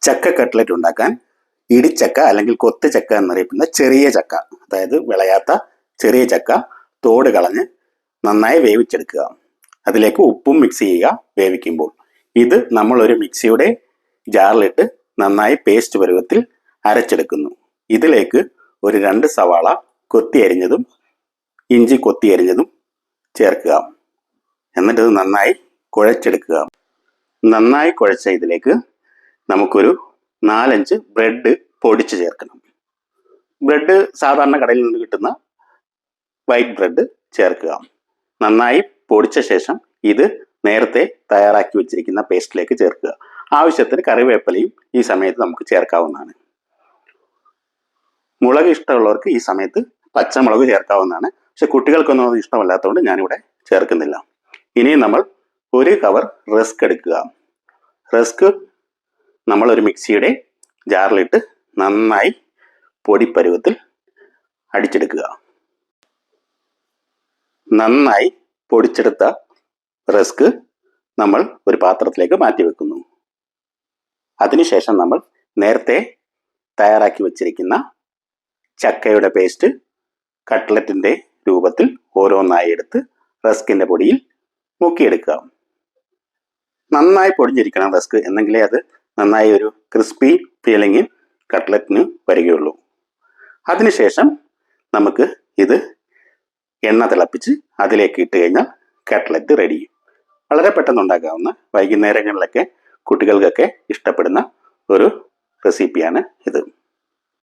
ചക്ക കട്ട്ലറ്റ് ഉണ്ടാക്കാൻ ഇടിച്ചക്ക അല്ലെങ്കിൽ കൊത്ത് ചക്ക എന്നറിയപ്പെടുന്ന ചെറിയ ചക്ക, അതായത് വിളയാത്ത ചെറിയ ചക്ക തോട് കളഞ്ഞ് നന്നായി വേവിച്ചെടുക്കുക. അതിലേക്ക് ഉപ്പും മിക്സ് ചെയ്യുക വേവിക്കുമ്പോൾ. ഇത് നമ്മളൊരു മിക്സിയുടെ ജാറിലിട്ട് നന്നായി പേസ്റ്റ് പരുവത്തിൽ അരച്ചെടുക്കുന്നു. ഇതിലേക്ക് ഒരു 2 സവാള കൊത്തി അരിഞ്ഞതും ഇഞ്ചി കൊത്തി അരിഞ്ഞതും ചേർക്കുക. എന്നിട്ട് ഇത് നന്നായി കുഴച്ചെടുക്കുക. നന്നായി കുഴച്ച ഇതിലേക്ക് നമുക്കൊരു 4-5 ബ്രെഡ് പൊടിച്ച് ചേർക്കണം. ബ്രെഡ് സാധാരണ കടയിൽ നിന്ന് കിട്ടുന്ന വൈറ്റ് ബ്രെഡ് ചേർക്കുക. നന്നായി പൊടിച്ച ശേഷം ഇത് നേരത്തെ തയ്യാറാക്കി വെച്ചിരിക്കുന്ന പേസ്റ്റിലേക്ക് ചേർക്കുക. ആവശ്യത്തിന് കറിവേപ്പിലയും ഈ സമയത്ത് നമുക്ക് ചേർക്കാവുന്നതാണ്. മുളക് ഇഷ്ടമുള്ളവർക്ക് ഈ സമയത്ത് പച്ചമുളക് ചേർക്കാവുന്നതാണ്. പക്ഷെ കുട്ടികൾക്കൊന്നും അത് ഇഷ്ടമല്ലാത്തതുകൊണ്ട് ഞാനിവിടെ ചേർക്കുന്നില്ല. ഇനി നമ്മൾ ഒരു കവർ റസ്ക് എടുക്കുക. റസ്ക് നമ്മൾ ഒരു മിക്സിയുടെ ജാറിലിട്ട് നന്നായി പൊടിപ്പരുവത്തിൽ അടിച്ചെടുക്കുക. നന്നായി പൊടിച്ചെടുത്ത റസ്ക് നമ്മൾ ഒരു പാത്രത്തിലേക്ക് മാറ്റി വെക്കുന്നു. അതിനുശേഷം നമ്മൾ നേരത്തെ തയ്യാറാക്കി വച്ചിരിക്കുന്ന ചക്കയുടെ പേസ്റ്റ് കട്ട്ലറ്റിൻ്റെ രൂപത്തിൽ ഓരോന്നായി എടുത്ത് റസ്കിൻ്റെ പൊടിയിൽ മുക്കിയെടുക്കുക. നന്നായി പൊടിഞ്ഞിരിക്കണം റസ്ക്, എന്നെങ്കിലേ അത് നന്നായി ഒരു ക്രിസ്പി ഫീലിംഗ് കട്ട്ലറ്റിന് വരികയുള്ളൂ. അതിനുശേഷം നമുക്ക് ഇത് എണ്ണ തിളപ്പിച്ച് അതിലേക്ക് ഇട്ട് കഴിഞ്ഞാൽ കട്ട്ലറ്റ് റെഡി. വളരെ പെട്ടെന്ന് ഉണ്ടാക്കാവുന്ന, വൈകുന്നേരങ്ങളിലൊക്കെ കുട്ടികൾക്കൊക്കെ ഇഷ്ടപ്പെടുന്ന ഒരു റെസിപ്പിയാണ് ഇത്.